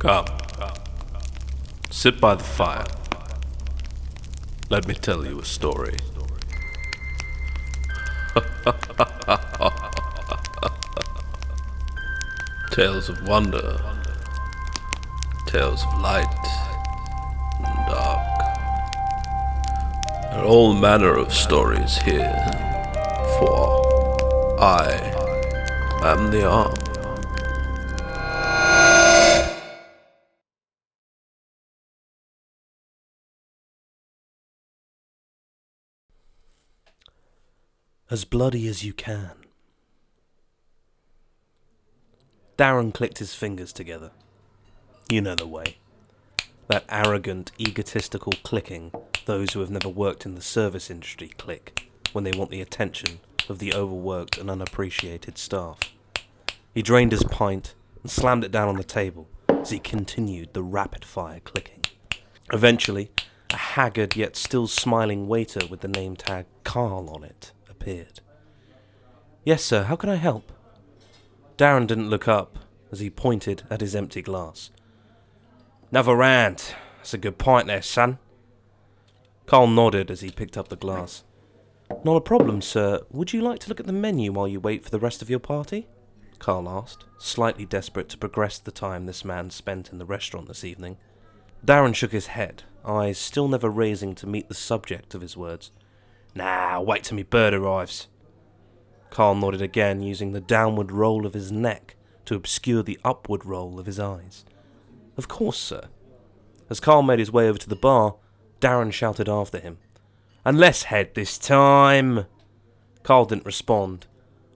Come, sit by the fire. Let me tell you a story. Tales of wonder, tales of light and dark. There are all manner of stories here, for I am the arm. As bloody as you can. Darren clicked his fingers together. You know the way. That arrogant, egotistical clicking those who have never worked in the service industry click when they want the attention of the overworked and unappreciated staff. He drained his pint and slammed it down on the table as he continued the rapid-fire clicking. Eventually, a haggard yet still smiling waiter with the name tag Carl on it appeared. "Yes, sir, how can I help?" Darren didn't look up as he pointed at his empty glass. "Another round. That's a good pint there, son." Carl nodded as he picked up the glass. "Not a problem, sir. Would you like to look at the menu while you wait for the rest of your party?" Carl asked, slightly desperate to progress the time this man spent in the restaurant this evening. Darren shook his head, eyes still never raising to meet the subject of his words. "Nah, wait till me bird arrives." Carl nodded again, using the downward roll of his neck to obscure the upward roll of his eyes. "Of course, sir." As Carl made his way over to the bar, Darren shouted after him, "And let's head this time." Carl didn't respond,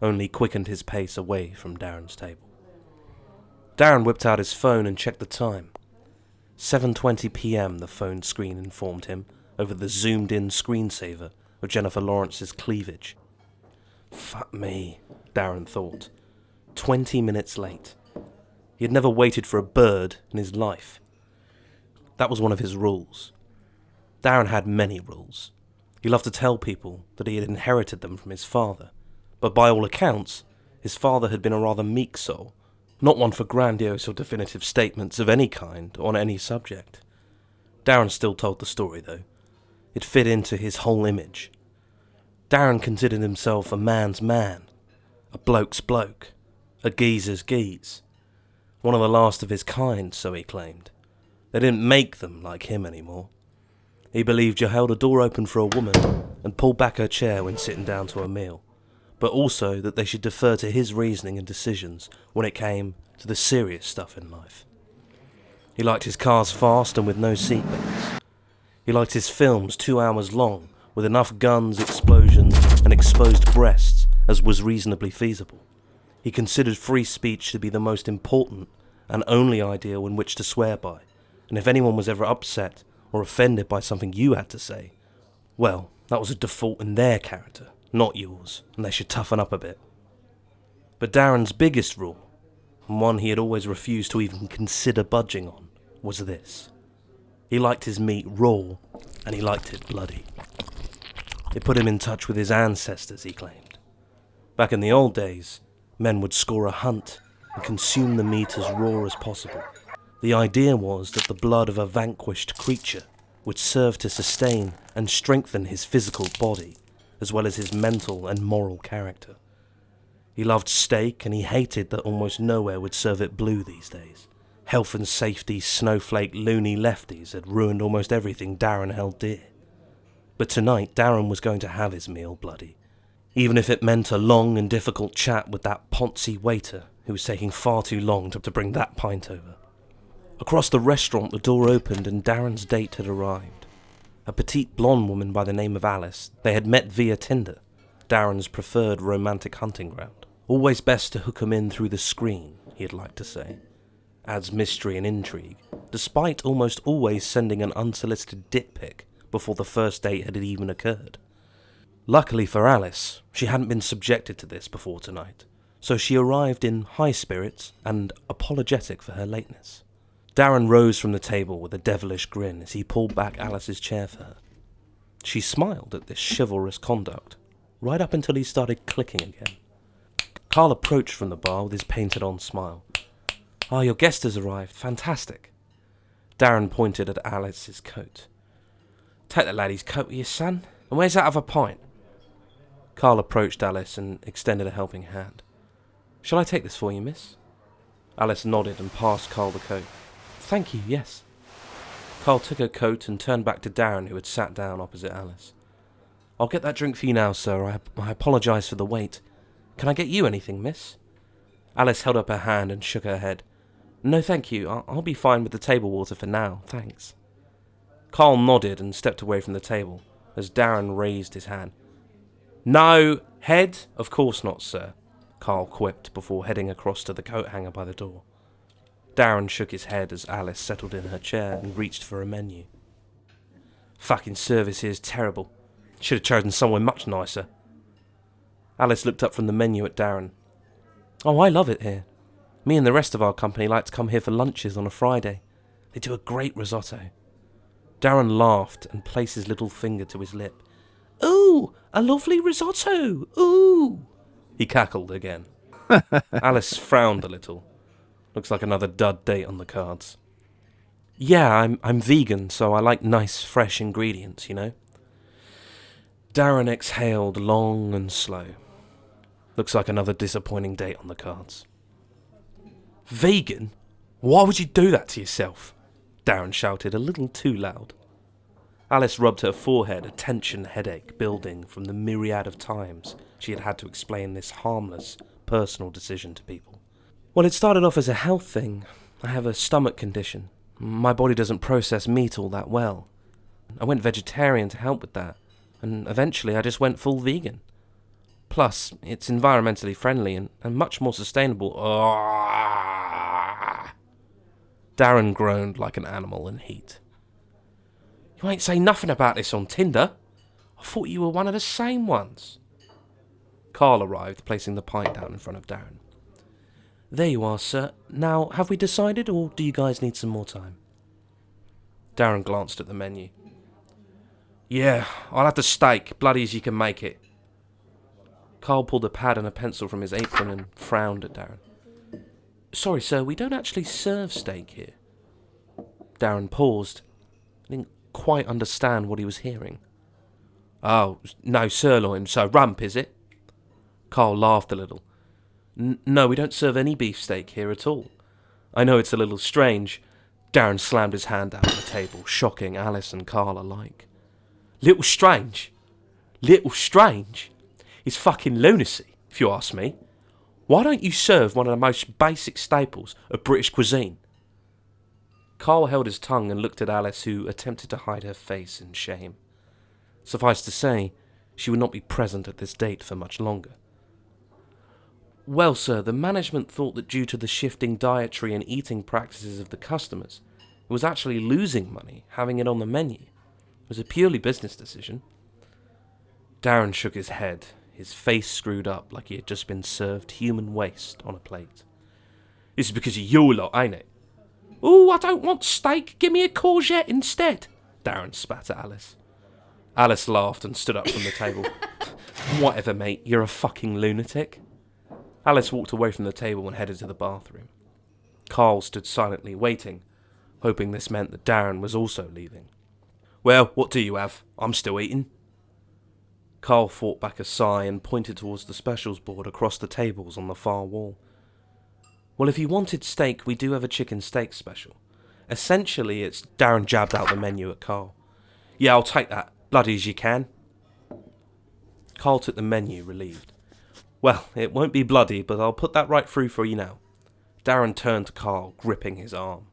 only quickened his pace away from Darren's table. Darren whipped out his phone and checked the time. 7:20 p.m. the phone screen informed him over the zoomed-in screensaver of Jennifer Lawrence's cleavage. Fuck me, Darren thought. 20 minutes late. He had never waited for a bird in his life. That was one of his rules. Darren had many rules. He loved to tell people that he had inherited them from his father, but by all accounts, his father had been a rather meek soul, not one for grandiose or definitive statements of any kind on any subject. Darren still told the story, though. It fit into his whole image. Darren considered himself a man's man, a bloke's bloke, a geezer's geeze. One of the last of his kind, so he claimed. They didn't make them like him anymore. He believed you held a door open for a woman and pulled back her chair when sitting down to a meal, but also that they should defer to his reasoning and decisions when it came to the serious stuff in life. He liked his cars fast and with no seatbelts. He liked his films 2 hours long, with enough guns, explosions, and exposed breasts as was reasonably feasible. He considered free speech to be the most important and only ideal in which to swear by, and if anyone was ever upset or offended by something you had to say, well, that was a default in their character, not yours, and they should toughen up a bit. But Darren's biggest rule, and one he had always refused to even consider budging on, was this. He liked his meat raw, and he liked it bloody. It put him in touch with his ancestors, he claimed. Back in the old days, men would score a hunt and consume the meat as raw as possible. The idea was that the blood of a vanquished creature would serve to sustain and strengthen his physical body, as well as his mental and moral character. He loved steak, and he hated that almost nowhere would serve it blue these days. Health and safety, snowflake, loony lefties had ruined almost everything Darren held dear. But tonight, Darren was going to have his meal bloody, even if it meant a long and difficult chat with that poncy waiter who was taking far too long to bring that pint over. Across the restaurant, the door opened and Darren's date had arrived. A petite blonde woman by the name of Alice. They had met via Tinder, Darren's preferred romantic hunting ground. Always best to hook 'em in through the screen, he'd like to say. Adds mystery and intrigue, despite almost always sending an unsolicited dick pic before the first date had even occurred. Luckily for Alice, she hadn't been subjected to this before tonight, so she arrived in high spirits and apologetic for her lateness. Darren rose from the table with a devilish grin as he pulled back Alice's chair for her. She smiled at this chivalrous conduct, right up until he started clicking again. Carl approached from the bar with his painted-on smile. "Oh, your guest has arrived. Fantastic." Darren pointed at Alice's coat. "Take the lady's coat with you, son. And where's that other pint?" Carl approached Alice and extended a helping hand. "Shall I take this for you, miss?" Alice nodded and passed Carl the coat. "Thank you, yes." Carl took her coat and turned back to Darren, who had sat down opposite Alice. "I'll get that drink for you now, sir. I apologise for the wait. Can I get you anything, miss?" Alice held up her hand and shook her head. "No, thank you. I'll be fine with the table water for now, thanks." Carl nodded and stepped away from the table, as Darren raised his hand. "No, head? Of course not, sir," Carl quipped before heading across to the coat hanger by the door. Darren shook his head as Alice settled in her chair and reached for a menu. "Fucking service here's terrible. Should have chosen somewhere much nicer." Alice looked up from the menu at Darren. "Oh, I love it here. Me and the rest of our company like to come here for lunches on a Friday. They do a great risotto." Darren laughed and placed his little finger to his lip. "Ooh, a lovely risotto! Ooh!" He cackled again. Alice frowned a little. Looks like another dud date on the cards. "Yeah, I'm vegan, so I like nice, fresh ingredients, you know." Darren exhaled long and slow. Looks like another disappointing date on the cards. "Vegan? Why would you do that to yourself?" Darren shouted a little too loud. Alice rubbed her forehead, a tension headache building from the myriad of times she had to explain this harmless, personal decision to people. "Well, it started off as a health thing. I have a stomach condition. My body doesn't process meat all that well. I went vegetarian to help with that, and eventually I just went full vegan. Plus, it's environmentally friendly and much more sustainable." Darren groaned like an animal in heat. "You ain't say nothing about this on Tinder. I thought you were one of the same ones." Carl arrived, placing the pint down in front of Darren. "There you are, sir. Now, have we decided, or do you guys need some more time?" Darren glanced at the menu. "Yeah, I'll have the steak, bloody as you can make it." Carl pulled a pad and a pencil from his apron and frowned at Darren. "Sorry, sir, we don't actually serve steak here." Darren paused. He didn't quite understand what he was hearing. "Oh, no sirloin, so rump, is it?" Carl laughed a little. No, we don't serve any beefsteak here at all. I know it's a little strange." Darren slammed his hand down on the table, shocking Alice and Carl alike. "Little strange? Little strange? It's fucking lunacy, if you ask me. Why don't you serve one of the most basic staples of British cuisine?" Carl held his tongue and looked at Alice, who attempted to hide her face in shame. Suffice to say, she would not be present at this date for much longer. "Well, sir, the management thought that due to the shifting dietary and eating practices of the customers, it was actually losing money having it on the menu. It was a purely business decision." Darren shook his head, his face screwed up like he had just been served human waste on a plate. "This is because of you lot, ain't it?" "Ooh, I don't want steak. Give me a courgette instead," Darren spat at Alice. Alice laughed and stood up from the table. "Whatever, mate. You're a fucking lunatic." Alice walked away from the table and headed to the bathroom. Carl stood silently waiting, hoping this meant that Darren was also leaving. "Well, what do you have? I'm still eating." Carl fought back a sigh and pointed towards the specials board across the tables on the far wall. "Well, if you wanted steak, we do have a chicken steak special. Essentially, it's..." Darren jabbed out the menu at Carl. "Yeah, I'll take that. Bloody as you can." Carl took the menu, relieved. "Well, it won't be bloody, but I'll put that right through for you now." Darren turned to Carl, gripping his arm.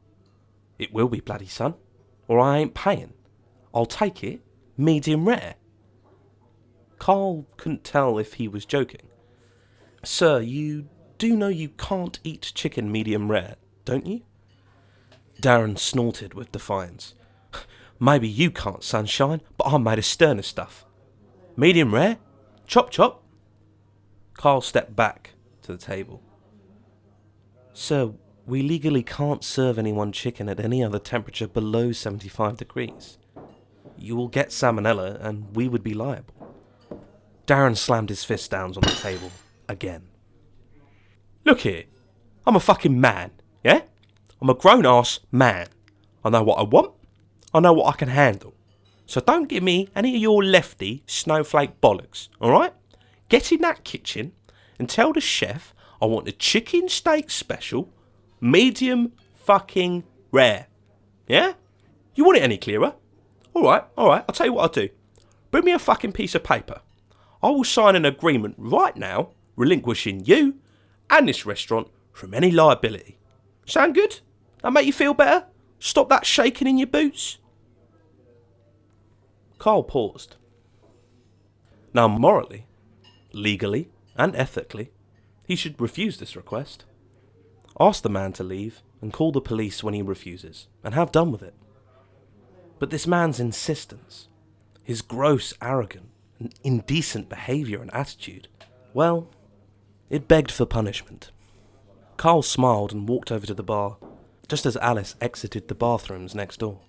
"It will be bloody, son, or I ain't paying. I'll take it, medium rare." Carl couldn't tell if he was joking. "Sir, you do know you can't eat chicken medium rare, don't you?" Darren snorted with defiance. "Maybe you can't, sunshine, but I'm made of sterner stuff. Medium rare? Chop chop." Carl stepped back to the table. "Sir, we legally can't serve anyone chicken at any other temperature below 75 degrees. You will get salmonella, and we would be liable." Darren slammed his fist down on the table again. "Look here, I'm a fucking man. Yeah? I'm a grown-ass man. I know what I want. I know what I can handle. So don't give me any of your lefty snowflake bollocks, alright? Get in that kitchen and tell the chef I want a chicken steak special, medium fucking rare. Yeah? You want it any clearer? Alright, I'll tell you what I'll do. Bring me a fucking piece of paper. I will sign an agreement right now, relinquishing you and this restaurant from any liability. Sound good? That make you feel better? Stop that shaking in your boots? Carl paused. Now, morally, legally, and ethically, he should refuse this request. Ask the man to leave and call the police when he refuses, and have done with it. But this man's insistence, his gross, arrogant, and indecent behaviour and attitude, well, it begged for punishment. Carl smiled and walked over to the bar, just as Alice exited the bathrooms next door.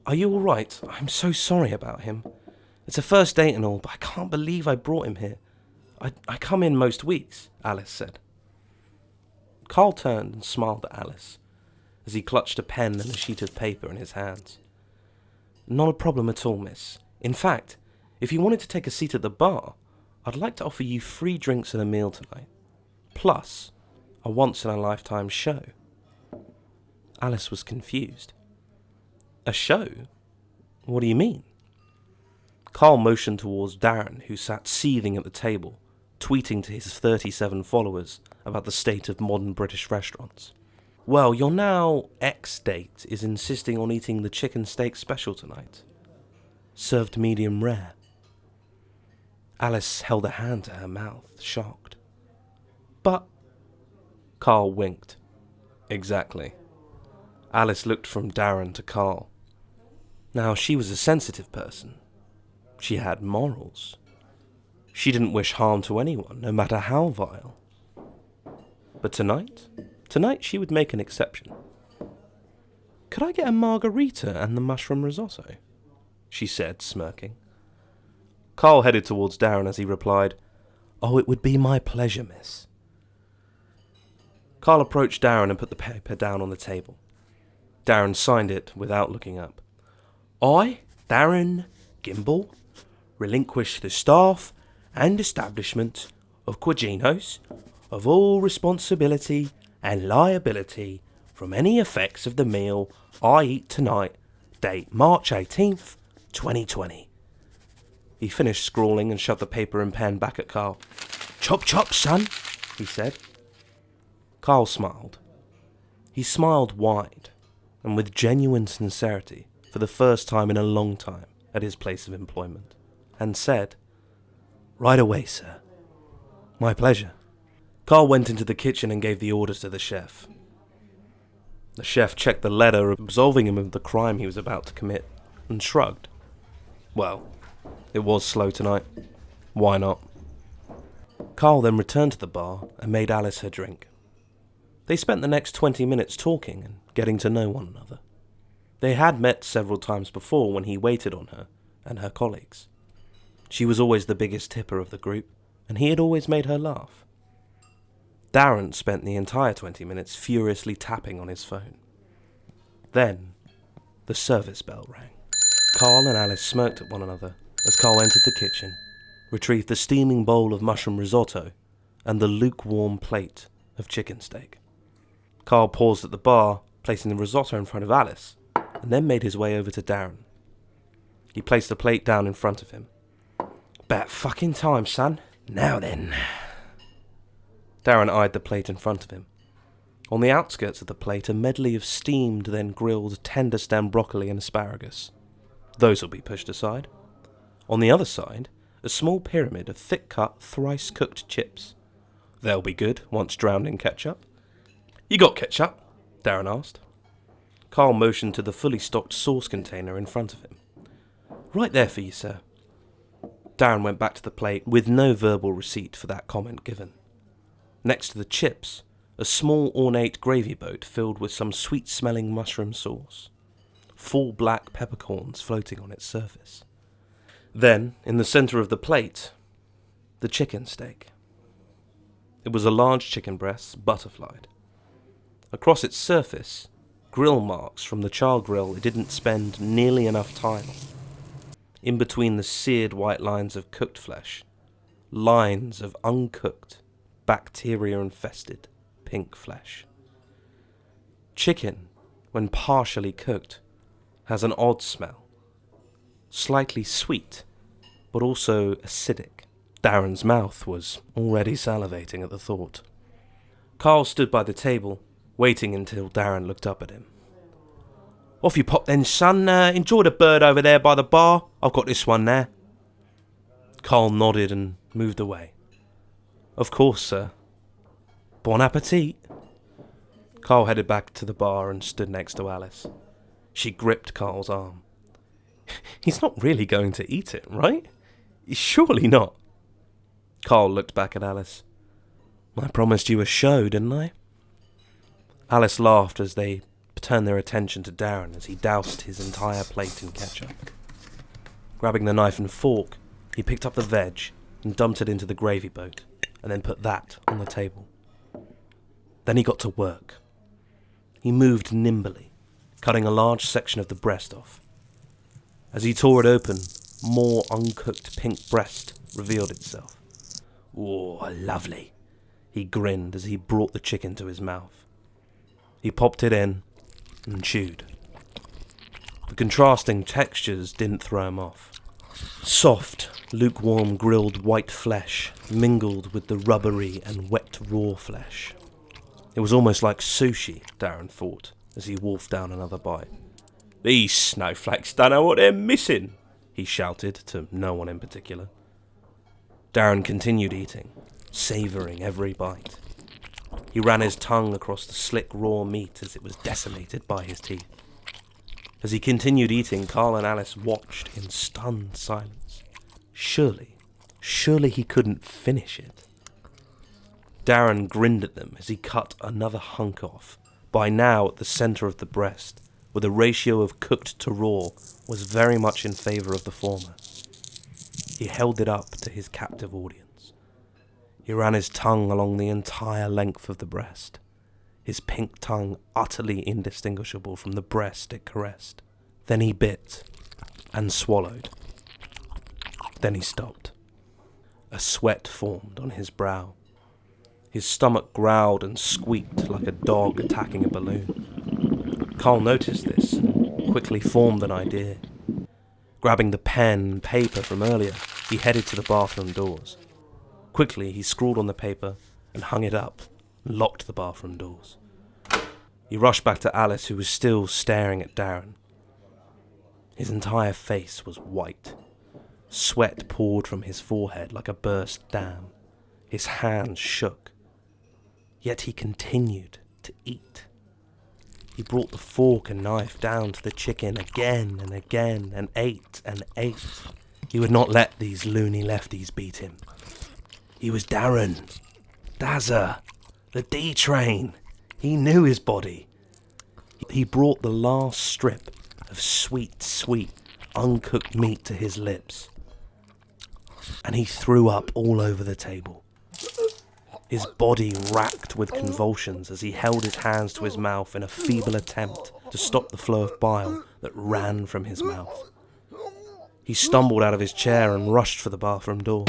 Are you alright? I'm so sorry about him. It's a first date and all, but I can't believe I brought him here. I come in most weeks, Alice said. Carl turned and smiled at Alice, as he clutched a pen and a sheet of paper in his hands. Not a problem at all, miss. In fact, if you wanted to take a seat at the bar, I'd like to offer you free drinks and a meal tonight. Plus, a once-in-a-lifetime show. Alice was confused. A show? What do you mean? Carl motioned towards Darren, who sat seething at the table, tweeting to his 37 followers about the state of modern British restaurants. Well, your now ex-date is insisting on eating the chicken steak special tonight. Served medium rare. Alice held a hand to her mouth, shocked. But... Carl winked. Exactly. Alice looked from Darren to Carl. Now, she was a sensitive person. She had morals. She didn't wish harm to anyone, no matter how vile. But tonight she would make an exception. Could I get a margarita and the mushroom risotto? She said, smirking. Carl headed towards Darren as he replied, Oh, it would be my pleasure, miss. Carl approached Darren and put the paper down on the table. Darren signed it without looking up. I, Darren Gimble, relinquish the staff and establishment of Quagino's of all responsibility and liability from any effects of the meal I eat tonight, date March 18th, 2020. He finished scrawling and shoved the paper and pen back at Carl. Chop chop, son, he said. Carl smiled. He smiled wide and with genuine sincerity for the first time in a long time at his place of employment, and said, Right away, sir. My pleasure. Carl went into the kitchen and gave the orders to the chef. The chef checked the letter absolving him of the crime he was about to commit, and shrugged. Well, it was slow tonight. Why not? Carl then returned to the bar and made Alice her drink. They spent the next 20 minutes talking and getting to know one another. They had met several times before when he waited on her and her colleagues. She was always the biggest tipper of the group, and he had always made her laugh. Darren spent the entire 20 minutes furiously tapping on his phone. Then, the service bell rang. Carl and Alice smirked at one another as Carl entered the kitchen, retrieved the steaming bowl of mushroom risotto and the lukewarm plate of chicken steak. Carl paused at the bar, placing the risotto in front of Alice, and then made his way over to Darren. He placed the plate down in front of him. About fucking time, son. Now then. Darren eyed the plate in front of him. On the outskirts of the plate, a medley of steamed, then grilled, tender-stem broccoli and asparagus. Those will be pushed aside. On the other side, a small pyramid of thick-cut, thrice-cooked chips. They'll be good, once drowned in ketchup. You got ketchup? Darren asked. Carl motioned to the fully stocked sauce container in front of him. Right there for you, sir. Darren went back to the plate with no verbal receipt for that comment given. Next to the chips, a small ornate gravy boat filled with some sweet-smelling mushroom sauce. 4 black peppercorns floating on its surface. Then, in the centre of the plate, the chicken steak. It was a large chicken breast, butterflied. Across its surface, grill marks from the char grill it didn't spend nearly enough time on. In between the seared white lines of cooked flesh, lines of uncooked, bacteria-infested pink flesh. Chicken, when partially cooked, has an odd smell. Slightly sweet, but also acidic. Darren's mouth was already salivating at the thought. Carl stood by the table, waiting until Darren looked up at him. "Off you pop then, son. Enjoy the bird over there by the bar. I've got this one there." Carl nodded and moved away. "Of course, sir." "Bon appetit." Carl headed back to the bar and stood next to Alice. She gripped Carl's arm. "He's not really going to eat it, right? Surely not." Carl looked back at Alice. "I promised you a show, didn't I?" Alice laughed as they turned their attention to Darren as he doused his entire plate in ketchup. Grabbing the knife and fork, he picked up the veg and dumped it into the gravy boat, and then put that on the table. Then he got to work. He moved nimbly, cutting a large section of the breast off. As he tore it open, more uncooked pink breast revealed itself. "Oh, lovely," he grinned as he brought the chicken to his mouth. He popped it in and chewed. The contrasting textures didn't throw him off. Soft, lukewarm grilled white flesh mingled with the rubbery and wet raw flesh. It was almost like sushi, Darren thought, as he wolfed down another bite. "These snowflakes don't know what they're missing," he shouted to no one in particular. Darren continued eating, savouring every bite. He ran his tongue across the slick raw meat as it was decimated by his teeth. As he continued eating, Carl and Alice watched in stunned silence. Surely he couldn't finish it. Darren grinned at them as he cut another hunk off, by now at the centre of the breast, where the ratio of cooked to raw was very much in favour of the former. He held it up to his captive audience. He ran his tongue along the entire length of the breast, his pink tongue utterly indistinguishable from the breast it caressed. Then he bit and swallowed. Then he stopped. A sweat formed on his brow. His stomach growled and squeaked like a dog attacking a balloon. Carl noticed this and quickly formed an idea. Grabbing the pen and paper from earlier, he headed to the bathroom doors. Quickly, he scrawled on the paper and hung it up and locked the bathroom doors. He rushed back to Alice, who was still staring at Darren. His entire face was white. Sweat poured from his forehead like a burst dam. His hands shook. Yet he continued to eat. He brought the fork and knife down to the chicken again and again and ate and ate. He would not let these loony lefties beat him. He was Darren. Dazza. The D-Train. He knew his body. He brought the last strip of sweet, uncooked meat to his lips. And he threw up all over the table. His body racked with convulsions as he held his hands to his mouth in a feeble attempt to stop the flow of bile that ran from his mouth. He stumbled out of his chair and rushed for the bathroom door.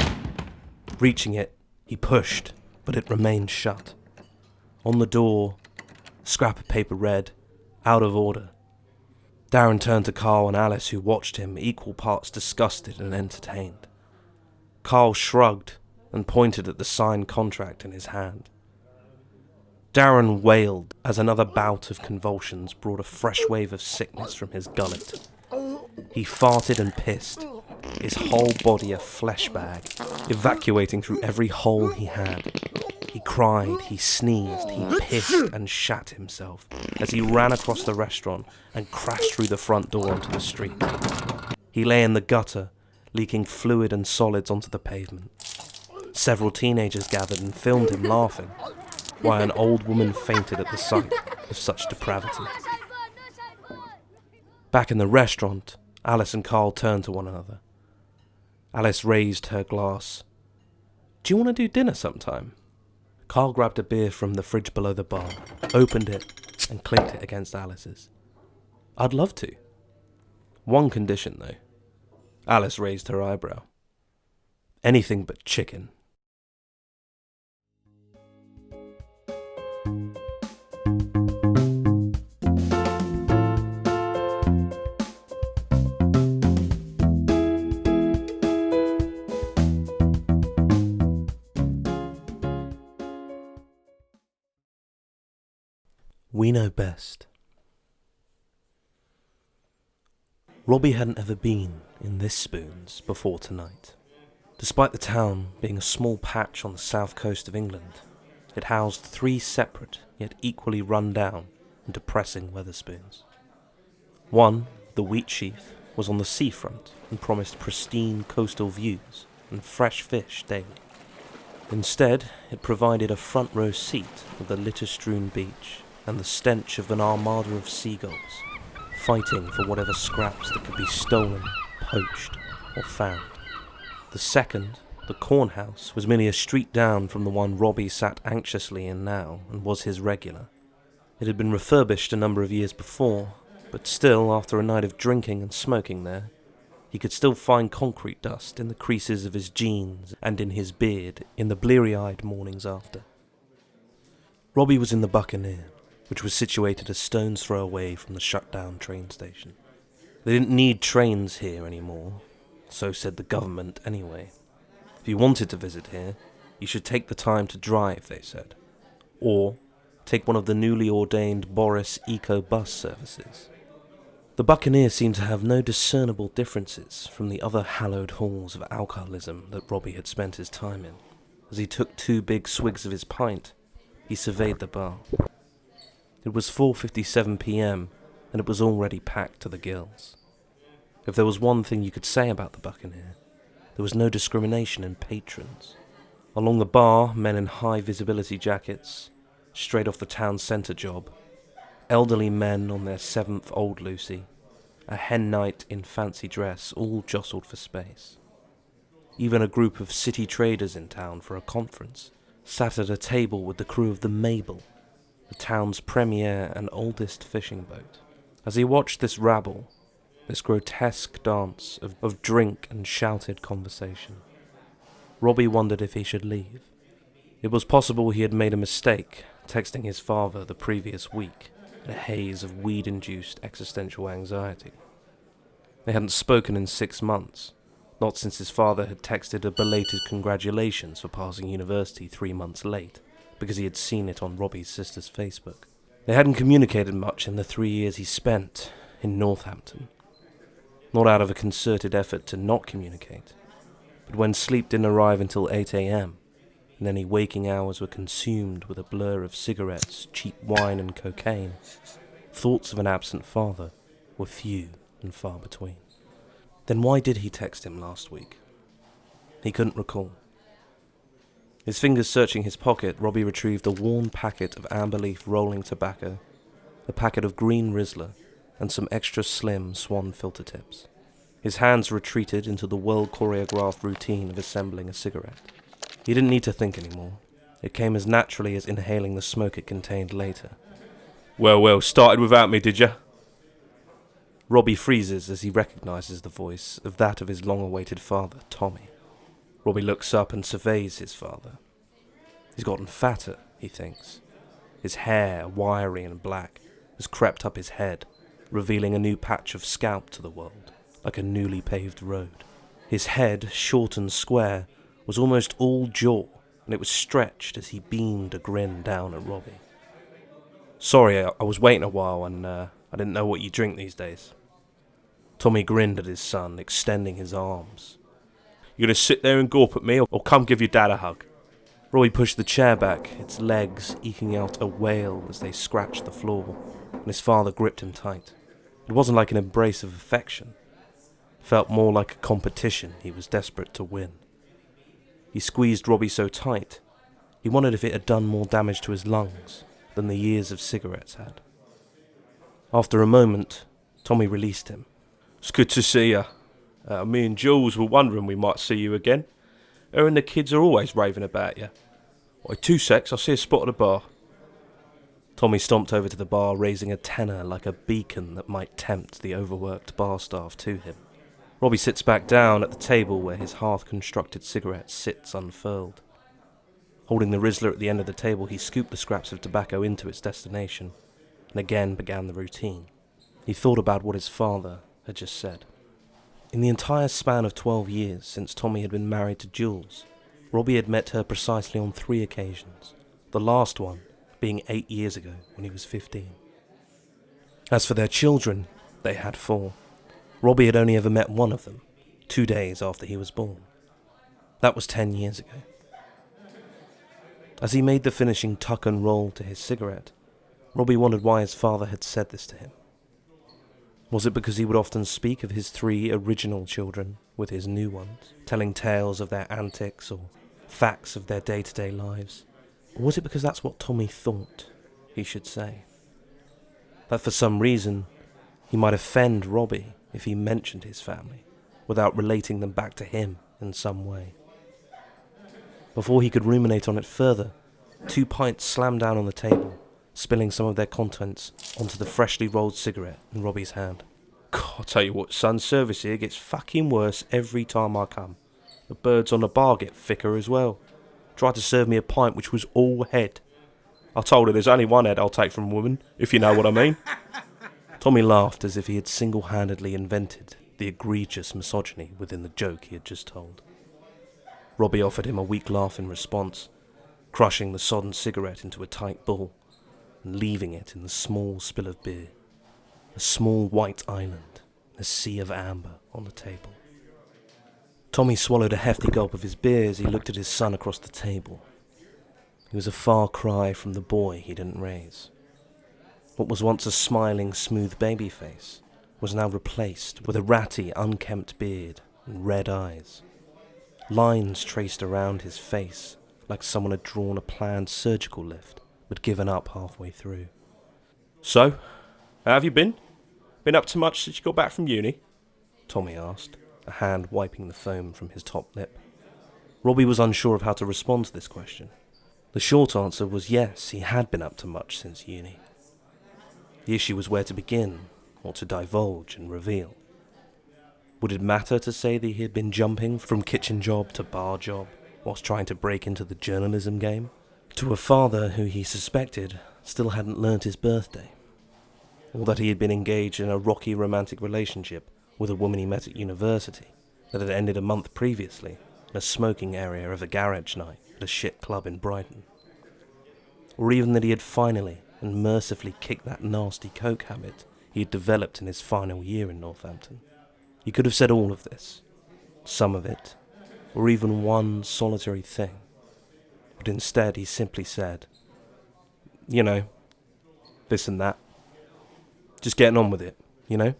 Reaching it, he pushed, but it remained shut. On the door, a scrap of paper read, "Out of order." Darren turned to Carl and Alice, who watched him, equal parts disgusted and entertained. Carl shrugged and pointed at the signed contract in his hand. Darren wailed as another bout of convulsions brought a fresh wave of sickness from his gullet. He farted and pissed, his whole body a flesh bag, evacuating through every hole he had. He cried, he sneezed, he pissed and shat himself as he ran across the restaurant and crashed through the front door onto the street. He lay in the gutter, leaking fluid and solids onto the pavement. Several teenagers gathered and filmed him laughing, while an old woman fainted at the sight of such depravity. Back in the restaurant, Alice and Carl turned to one another. Alice raised her glass. "Do you want to do dinner sometime?" Carl grabbed a beer from the fridge below the bar, opened it, and clinked it against Alice's. "I'd love to. One condition, though." Alice raised her eyebrow. "Anything but chicken." We know best. Robbie hadn't ever been in this Spoons before tonight. Despite the town being a small patch on the south coast of England, it housed 3 separate yet equally run-down and depressing Wetherspoons. One, the Wheat Sheaf, was on the seafront and promised pristine coastal views and fresh fish daily. Instead, it provided a front-row seat with the litter-strewn beach and the stench of an armada of seagulls, fighting for whatever scraps that could be stolen, poached, or found. The second, the Corn House, was merely a street down from the one Robbie sat anxiously in now and was his regular. It had been refurbished a number of years before, but still, after a night of drinking and smoking there, he could still find concrete dust in the creases of his jeans and in his beard in the bleary-eyed mornings after. Robbie was in the Buccaneer, which was situated a stone's throw away from the shut-down train station. They didn't need trains here anymore, so said the government anyway. If you wanted to visit here, you should take the time to drive, they said, or take one of the newly ordained Boris Eco bus services. The Buccaneer seemed to have no discernible differences from the other hallowed halls of alcoholism that Robbie had spent his time in. As he took 2 big swigs of his pint, he surveyed the bar. It was 4:57 p.m, and it was already packed to the gills. If there was one thing you could say about the Buccaneer, there was no discrimination in patrons. Along the bar, men in high-visibility jackets, straight off the town centre job, elderly men on their 7th Old Lucy, a hen knight in fancy dress, all jostled for space. Even a group of city traders in town for a conference sat at a table with the crew of the Mabel, the town's premier and oldest fishing boat. As he watched this rabble, this grotesque dance of drink and shouted conversation, Robbie wondered if he should leave. It was possible he had made a mistake, texting his father the previous week in a haze of weed-induced existential anxiety. They hadn't spoken in 6 months, not since his father had texted a belated congratulations for passing university 3 months late, because he had seen it on Robbie's sister's Facebook. They hadn't communicated much in the 3 years he spent in Northampton. Not out of a concerted effort to not communicate, but when sleep didn't arrive until 8 a.m, and any waking hours were consumed with a blur of cigarettes, cheap wine and cocaine, thoughts of an absent father were few and far between. Then why did he text him last week? He couldn't recall. His fingers searching his pocket, Robbie retrieved a worn packet of amber-leaf rolling tobacco, a packet of green Rizzler, and some extra slim Swan filter tips. His hands retreated into the well-choreographed routine of assembling a cigarette. He didn't need to think anymore. It came as naturally as inhaling the smoke it contained later. Well, started without me, did ya? Robbie freezes as he recognizes the voice of that of his long-awaited father, Tommy. Robbie looks up and surveys his father. He's gotten fatter, he thinks. His hair, wiry and black, has crept up his head, revealing a new patch of scalp to the world, like a newly paved road. His head, short and square, was almost all jaw, and it was stretched as he beamed a grin down at Robbie. Sorry, I was waiting a while and I didn't know what you drink these days. Tommy grinned at his son, extending his arms. You gonna sit there and gawp at me, or come give your dad a hug? Robbie pushed the chair back, its legs eking out a wail as they scratched the floor, and his father gripped him tight. It wasn't like an embrace of affection. It felt more like a competition he was desperate to win. He squeezed Robbie so tight, he wondered if it had done more damage to his lungs than the years of cigarettes had. After a moment, Tommy released him. It's good to see you. Me and Jules were wondering we might see you again. Her and the kids are always raving about you. Oi, 2 secs, I see a spot at the bar. Tommy stomped over to the bar, raising a tenor like a beacon that might tempt the overworked bar staff to him. Robbie sits back down at the table where his half-constructed cigarette sits unfurled. Holding the Rizzler at the end of the table, he scooped the scraps of tobacco into its destination, and again began the routine. He thought about what his father had just said. In the entire span of 12 years since Tommy had been married to Jules, Robbie had met her precisely on 3 occasions, the last one being 8 years ago when he was 15. As for their children, they had 4. Robbie had only ever met one of them, 2 days after he was born. That was 10 years ago. As he made the finishing tuck and roll to his cigarette, Robbie wondered why his father had said this to him. Was it because he would often speak of his 3 original children with his new ones, telling tales of their antics or facts of their day-to-day lives? Or was it because that's what Tommy thought he should say? That for some reason, he might offend Robbie if he mentioned his family, without relating them back to him in some way. Before he could ruminate on it further, 2 pints slammed down on the table, spilling some of their contents onto the freshly rolled cigarette in Robbie's hand. God, I tell you what, son, service here gets fucking worse every time I come. The birds on the bar get thicker as well. Tried to serve me a pint which was all head. I told her there's only one head I'll take from a woman, if you know what I mean. Tommy laughed as if he had single-handedly invented the egregious misogyny within the joke he had just told. Robbie offered him a weak laugh in response, crushing the sodden cigarette into a tight ball and leaving it in the small spill of beer, a small white island in a sea of amber on the table. Tommy swallowed a hefty gulp of his beer as he looked at his son across the table. He was a far cry from the boy he didn't raise. What was once a smiling, smooth baby face was now replaced with a ratty, unkempt beard and red eyes. Lines traced around his face like someone had drawn a planned surgical lift but given up halfway through. So, how have you been? Been up to much since you got back from uni? Tommy asked, a hand wiping the foam from his top lip. Robbie was unsure of how to respond to this question. The short answer was yes, he had been up to much since uni. The issue was where to begin, or to divulge and reveal. Would it matter to say that he had been jumping from kitchen job to bar job, whilst trying to break into the journalism game, to a father who he suspected still hadn't learnt his birthday? Or that he had been engaged in a rocky romantic relationship with a woman he met at university that had ended a month previously in a smoking area of a garage night at a shit club in Brighton? Or even that he had finally and mercifully kicked that nasty coke habit he had developed in his final year in Northampton? He could have said all of this, some of it, or even one solitary thing, but instead he simply said, you know, this and that. Just getting on with it, you know?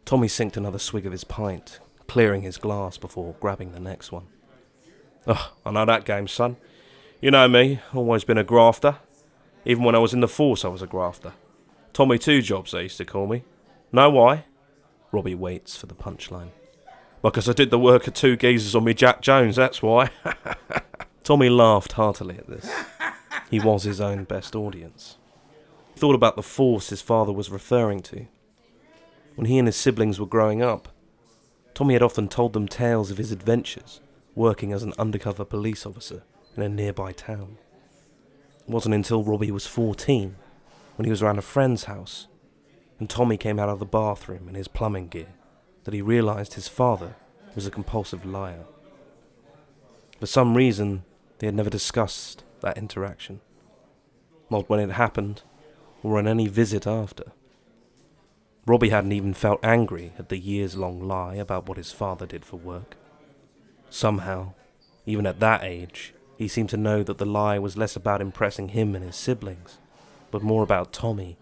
Tommy sinked another swig of his pint, clearing his glass before grabbing the next one. Oh, I know that game, son. You know me, always been a grafter. Even when I was in the force, I was a grafter. Tommy Two Jobs, they used to call me. Know why? Robbie waits for the punchline. Because I did the work of 2 geezers on me Jack Jones, that's why. Tommy laughed heartily at this. He was his own best audience. He thought about the force his father was referring to. When he and his siblings were growing up, Tommy had often told them tales of his adventures working as an undercover police officer in a nearby town. It wasn't until Robbie was 14, when he was around a friend's house, and Tommy came out of the bathroom in his plumbing gear, that he realised his father was a compulsive liar. For some reason, they had never discussed that interaction. Not when it happened, or on any visit after. Robbie hadn't even felt angry at the years-long lie about what his father did for work. Somehow, even at that age, he seemed to know that the lie was less about impressing him and his siblings, but more about Tommy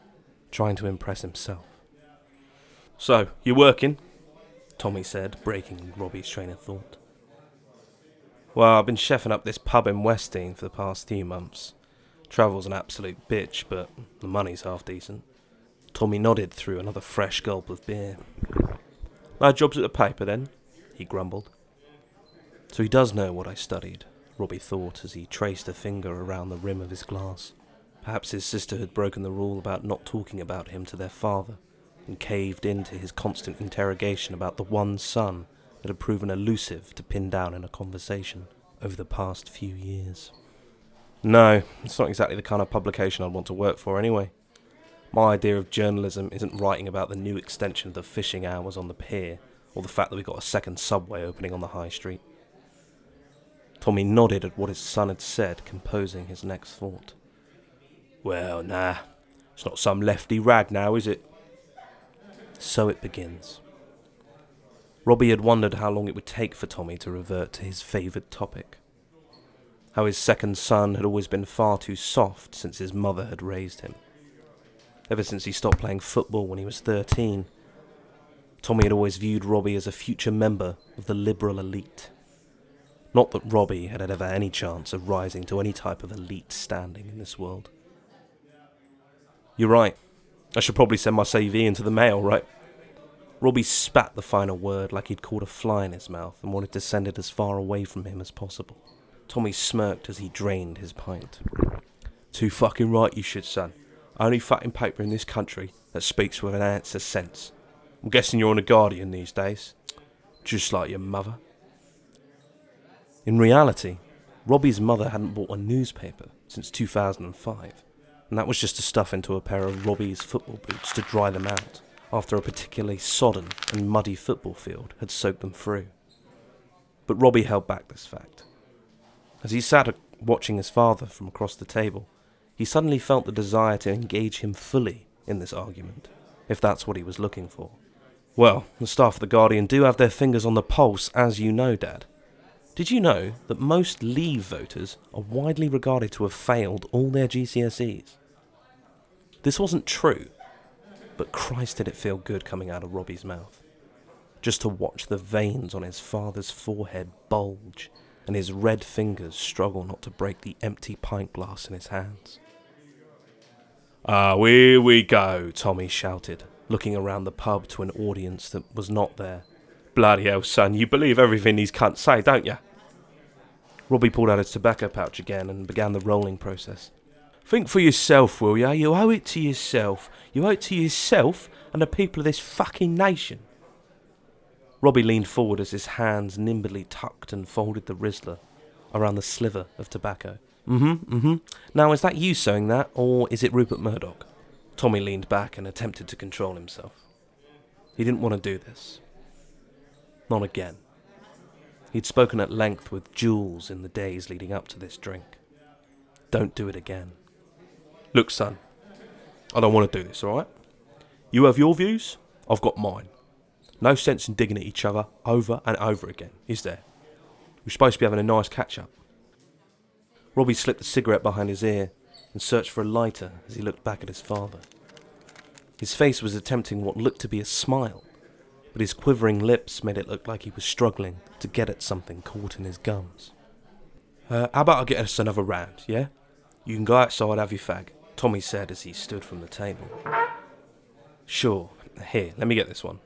trying to impress himself. So, you working? Tommy said, breaking Robbie's train of thought. Well, I've been chefing up this pub in Westdean for the past few months. Travel's an absolute bitch, but the money's half decent. Tommy nodded through another fresh gulp of beer. No jobs at the paper then? He grumbled. So he does know what I studied, Robbie thought as he traced a finger around the rim of his glass. Perhaps his sister had broken the rule about not talking about him to their father, and caved into his constant interrogation about the one son that had proven elusive to pin down in a conversation over the past few years. No, it's not exactly the kind of publication I'd want to work for anyway. My idea of journalism isn't writing about the new extension of the fishing hours on the pier, or the fact that we got a second subway opening on the high street. Tommy nodded at what his son had said, composing his next thought. Well, nah, it's not some lefty rag now, is it? So it begins. Robbie had wondered how long it would take for Tommy to revert to his favoured topic. How his second son had always been far too soft since his mother had raised him. Ever since he stopped playing football when he was 13, Tommy had always viewed Robbie as a future member of the liberal elite. Not that Robbie had ever any chance of rising to any type of elite standing in this world. You're right. I should probably send my CV into the mail, right? Robbie spat the final word like he'd caught a fly in his mouth and wanted to send it as far away from him as possible. Tommy smirked as he drained his pint. Too fucking right you should, son. Only fucking paper in this country that speaks with an ounce of sense. I'm guessing you're on a Guardian these days. Just like your mother. In reality, Robbie's mother hadn't bought a newspaper since 2005, and that was just to stuff into a pair of Robbie's football boots to dry them out after a particularly sodden and muddy football field had soaked them through. But Robbie held back this fact. As he sat watching his father from across the table, he suddenly felt the desire to engage him fully in this argument, if that's what he was looking for. Well, the staff of the Guardian do have their fingers on the pulse, as you know, Dad. Did you know that most Leave voters are widely regarded to have failed all their GCSEs? This wasn't true, but Christ did it feel good coming out of Robbie's mouth. Just to watch the veins on his father's forehead bulge and his red fingers struggle not to break the empty pint glass in his hands. Here we go, Tommy shouted, looking around the pub to an audience that was not there. Bloody hell, son, you believe everything these cunts say, don't you? Robbie pulled out his tobacco pouch again and began the rolling process. Think for yourself, will ya? You owe it to yourself. You owe it to yourself and the people of this fucking nation. Robbie leaned forward as his hands nimbly tucked and folded the Rizzler around the sliver of tobacco. Now, is that you saying that, or is it Rupert Murdoch? Tommy leaned back and attempted to control himself. He didn't want to do this. Not again. He'd spoken at length with Jules in the days leading up to this drink. Don't do it again. Look, son, I don't want to do this, alright? You have your views, I've got mine. No sense in digging at each other over and over again, is there? We're supposed to be having a nice catch-up. Robbie slipped a cigarette behind his ear and searched for a lighter as he looked back at his father. His face was attempting what looked to be a smile, but his quivering lips made it look like he was struggling to get at something caught in his gums. How about I get us another round, yeah? You can go outside, have your fag, Tommy said as he stood from the table. Sure, here, let me get this one.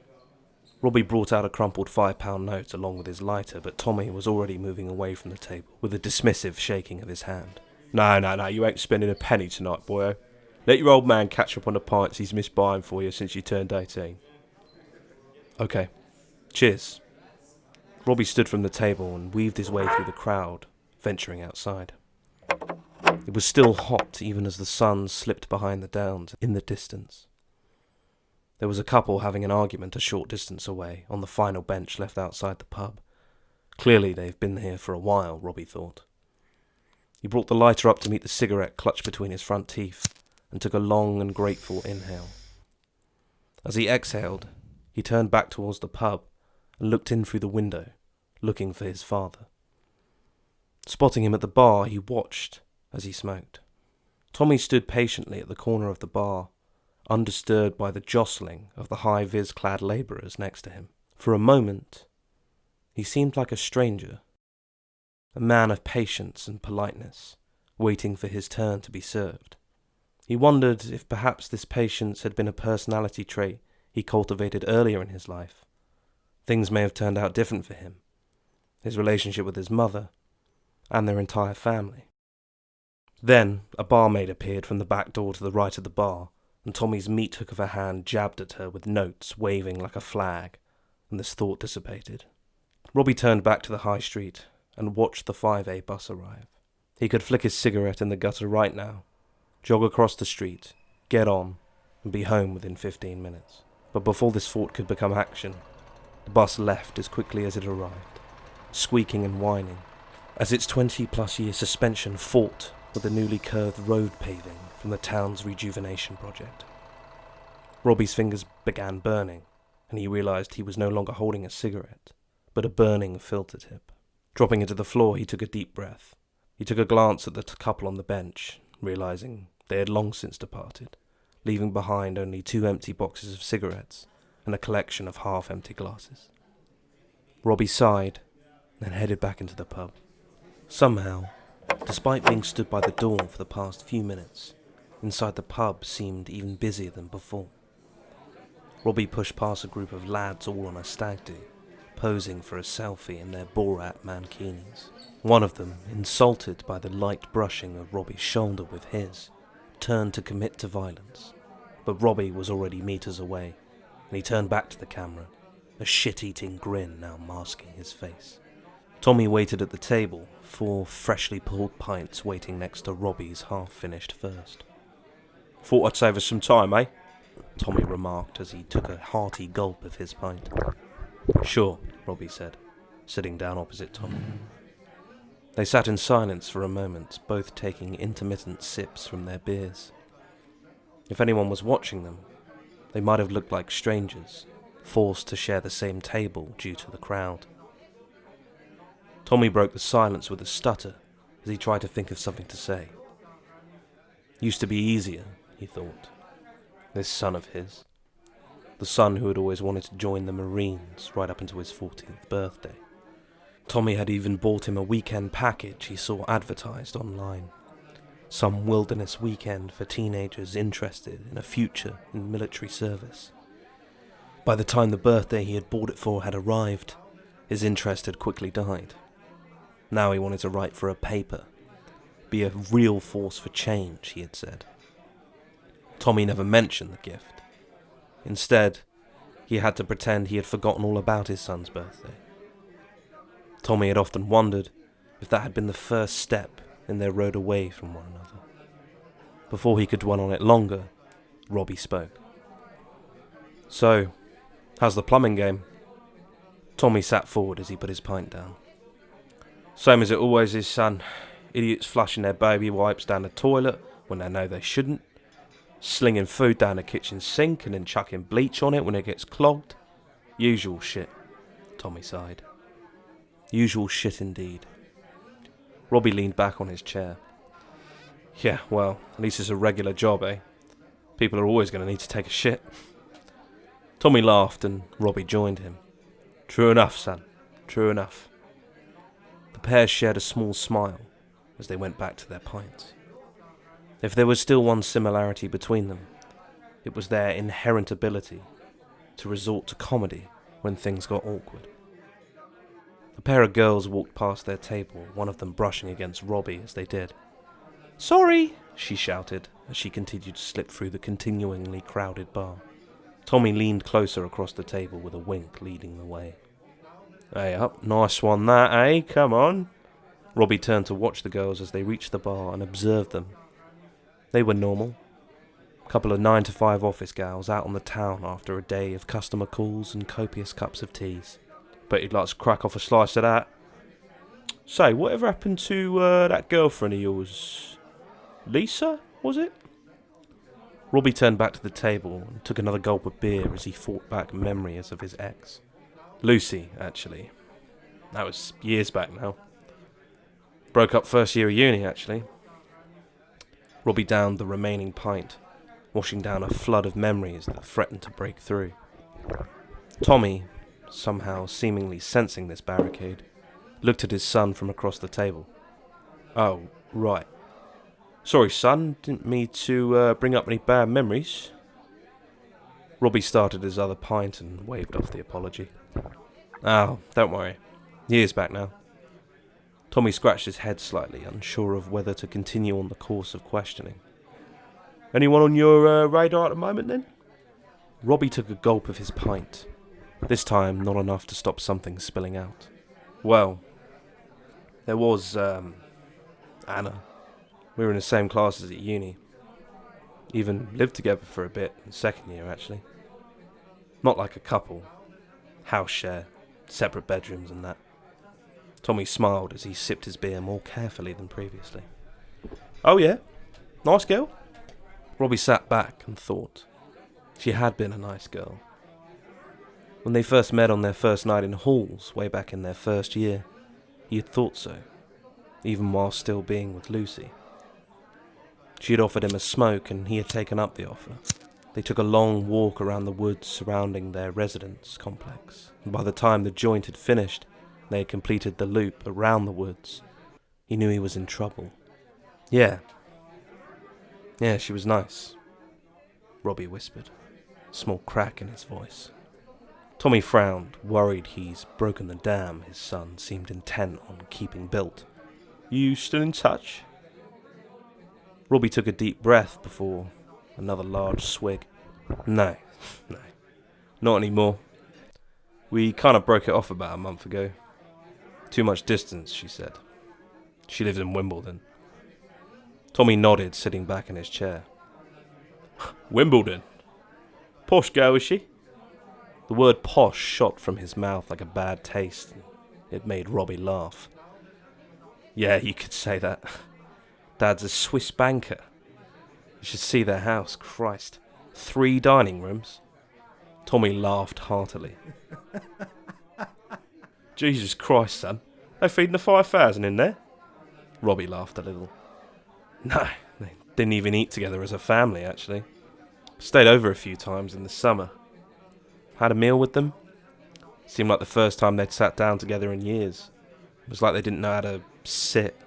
Robbie brought out a crumpled £5 note along with his lighter, but Tommy was already moving away from the table with a dismissive shaking of his hand. No, you ain't spending a penny tonight, boyo. Let your old man catch up on the pints he's missed buying for you since you turned 18. Okay, cheers. Robbie stood from the table and weaved his way through the crowd, venturing outside. It was still hot even as the sun slipped behind the downs in the distance. There was a couple having an argument a short distance away on the final bench left outside the pub. Clearly they've been here for a while, Robbie thought. He brought the lighter up to meet the cigarette clutched between his front teeth and took a long and grateful inhale. As he exhaled, he turned back towards the pub and looked in through the window, looking for his father. Spotting him at the bar, he watched as he smoked. Tommy stood patiently at the corner of the bar, undisturbed by the jostling of the high-vis-clad labourers next to him. For a moment, he seemed like a stranger, a man of patience and politeness, waiting for his turn to be served. He wondered if perhaps this patience had been a personality trait he cultivated earlier in his life. Things may have turned out different for him. His relationship with his mother, and their entire family. Then, a barmaid appeared from the back door to the right of the bar, and Tommy's meat hook of a hand jabbed at her with notes waving like a flag, and this thought dissipated. Robbie turned back to the high street and watched the 5A bus arrive. He could flick his cigarette in the gutter right now, jog across the street, get on, and be home within 15 minutes. But before this thought could become action, the bus left as quickly as it arrived, squeaking and whining, as its 20-plus-year suspension fought with the newly curved road paving from the town's rejuvenation project. Robbie's fingers began burning, and he realized he was no longer holding a cigarette, but a burning filter tip. Dropping into the floor, he took a deep breath. He took a glance at the couple on the bench, realizing they had long since departed, leaving behind only 2 empty boxes of cigarettes and a collection of half-empty glasses. Robbie sighed, then headed back into the pub. Somehow, despite being stood by the door for the past few minutes, inside the pub seemed even busier than before. Robbie pushed past a group of lads all on a stag do, posing for a selfie in their Borat mankinis. One of them, insulted by the light brushing of Robbie's shoulder with his, turned to commit to violence. But Robbie was already meters away, and he turned back to the camera, a shit-eating grin now masking his face. Tommy waited at the table, 4 freshly pulled pints waiting next to Robbie's half-finished first. "Thought I'd save us some time, eh?" Tommy remarked as he took a hearty gulp of his pint. "Sure," Robbie said, sitting down opposite Tommy. They sat in silence for a moment, both taking intermittent sips from their beers. If anyone was watching them, they might have looked like strangers, forced to share the same table due to the crowd. Tommy broke the silence with a stutter as he tried to think of something to say. Used to be easier, he thought. This son of his. The son who had always wanted to join the Marines right up until his 14th birthday. Tommy had even bought him a weekend package he saw advertised online. Some wilderness weekend for teenagers interested in a future in military service. By the time the birthday he had bought it for had arrived, his interest had quickly died. Now he wanted to write for a paper, be a real force for change, he had said. Tommy never mentioned the gift. Instead, he had to pretend he had forgotten all about his son's birthday. Tommy had often wondered if that had been the first step in their road away from one another. Before he could dwell on it longer, Robbie spoke. "So, how's the plumbing game?" Tommy sat forward as he put his pint down. "Same as it always is, son. Idiots flushing their baby wipes down the toilet when they know they shouldn't. Slinging food down the kitchen sink and then chucking bleach on it when it gets clogged. Usual shit," Tommy sighed. Usual shit indeed. Robbie leaned back on his chair. "Yeah, well, at least it's a regular job, eh? People are always going to need to take a shit." Tommy laughed and Robbie joined him. "True enough, son. True enough." The pair shared a small smile as they went back to their pints. If there was still one similarity between them, it was their inherent ability to resort to comedy when things got awkward. A pair of girls walked past their table, one of them brushing against Robbie as they did. "Sorry," she shouted as she continued to slip through the continuingly crowded bar. Tommy leaned closer across the table with a wink leading the way. "Hey up, nice one that, eh? Come on." Robbie turned to watch the girls as they reached the bar and observed them. They were normal. A couple of 9-to-5 office gals out on the town after a day of customer calls and copious cups of teas. "Bet you'd like to crack off a slice of that. Say, whatever happened to that girlfriend of yours? Lisa, was it?" Robbie turned back to the table and took another gulp of beer as he fought back memories of his ex. "Lucy, actually. That was years back now. Broke up first year of uni, actually." Robbie downed the remaining pint, washing down a flood of memories that threatened to break through. Tommy, somehow seemingly sensing this barricade, looked at his son from across the table. "Oh, right. Sorry, son, didn't mean to bring up any bad memories." Robbie started his other pint and waved off the apology. "Oh, don't worry. Years back now." Tommy scratched his head slightly, unsure of whether to continue on the course of questioning. Anyone on your radar at the moment, then? Robbie took a gulp of his pint, this time not enough to stop something spilling out. Well, there was, Anna. We were in the same classes at uni. Even lived together for a bit in second year, actually. Not like a couple. House share, separate bedrooms and that. Tommy smiled as he sipped his beer more carefully than previously. Oh yeah? Nice girl? Robbie sat back and thought. She had been a nice girl. When they first met on their first night in halls, way back in their first year, he had thought so, even while still being with Lucy. She had offered him a smoke and he had taken up the offer. They took a long walk around the woods surrounding their residence complex, and by the time the joint had finished, they had completed the loop around the woods. He knew he was in trouble. Yeah, she was nice, Robbie whispered, a small crack in his voice. Tommy frowned, worried he's broken the dam his son seemed intent on keeping built. You still in touch? Robbie took a deep breath before another large swig. No, not anymore. We kind of broke it off about a month ago. Too much distance, she said. She lives in Wimbledon. Tommy nodded, sitting back in his chair. Wimbledon? Posh girl, is she? The word posh shot from his mouth like a bad taste. It made Robbie laugh. Yeah, you could say that. Dad's a Swiss banker. You should see their house, Christ. 3 dining rooms. Tommy laughed heartily. Jesus Christ, son. They feeding the 5,000 in there? Robbie laughed a little. No, they didn't even eat together as a family, actually. Stayed over a few times in the summer. Had a meal with them. Seemed like the first time they'd sat down together in years. It was like they didn't know how to sit,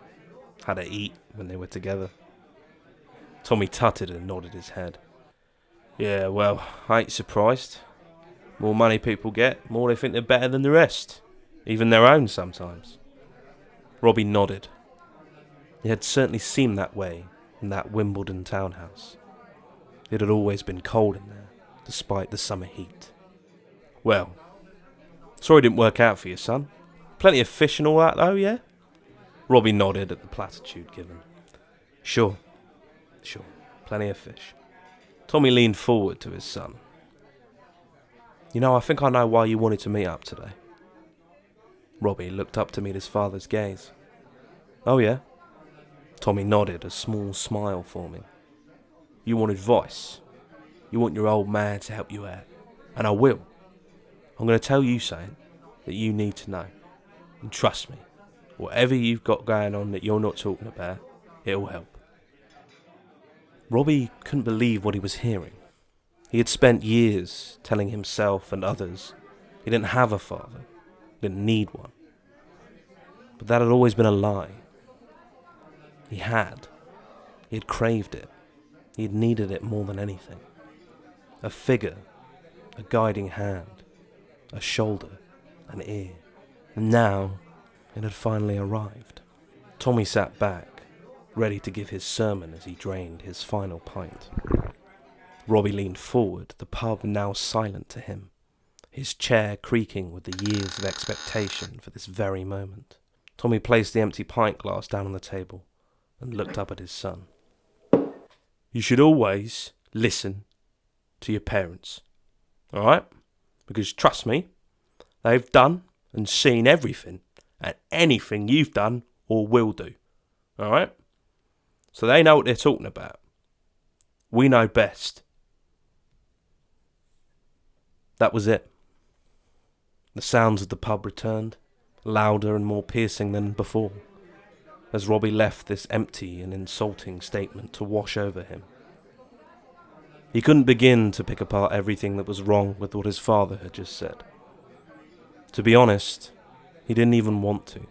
how to eat when they were together. Tommy tutted and nodded his head. Yeah, well, I ain't surprised. More money people get, more they think they're better than the rest. Even their own sometimes. Robbie nodded. It had certainly seemed that way in that Wimbledon townhouse. It had always been cold in there, despite the summer heat. Well, sorry it didn't work out for you, son. Plenty of fish and all that, though, yeah? Robbie nodded at the platitude given. Sure, plenty of fish. Tommy leaned forward to his son. You know, I think I know why you wanted to meet up today. Robbie looked up to meet his father's gaze. Oh yeah? Tommy nodded, a small smile forming. You want advice. You want your old man to help you out. And I will. I'm going to tell you something that you need to know. And trust me, whatever you've got going on that you're not talking about, it'll help. Robbie couldn't believe what he was hearing. He had spent years telling himself and others he didn't have a father, didn't need one. But that had always been a lie. He had. He had craved it. He had needed it more than anything. A figure, a guiding hand, a shoulder, an ear. And now it had finally arrived. Tommy sat back, ready to give his sermon as he drained his final pint. Robbie leaned forward, the pub now silent to him, his chair creaking with the years of expectation for this very moment. Tommy placed the empty pint glass down on the table and looked up at his son. You should always listen to your parents, alright? Because trust me, they've done and seen everything and anything you've done or will do, alright? So they know what they're talking about. We know best. That was it. The sounds of the pub returned, louder and more piercing than before, as Robbie left this empty and insulting statement to wash over him. He couldn't begin to pick apart everything that was wrong with what his father had just said. To be honest, he didn't even want to.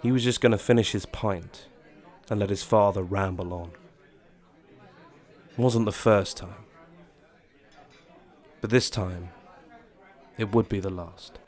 He was just going to finish his pint and let his father ramble on. It wasn't the first time. But this time, it would be the last.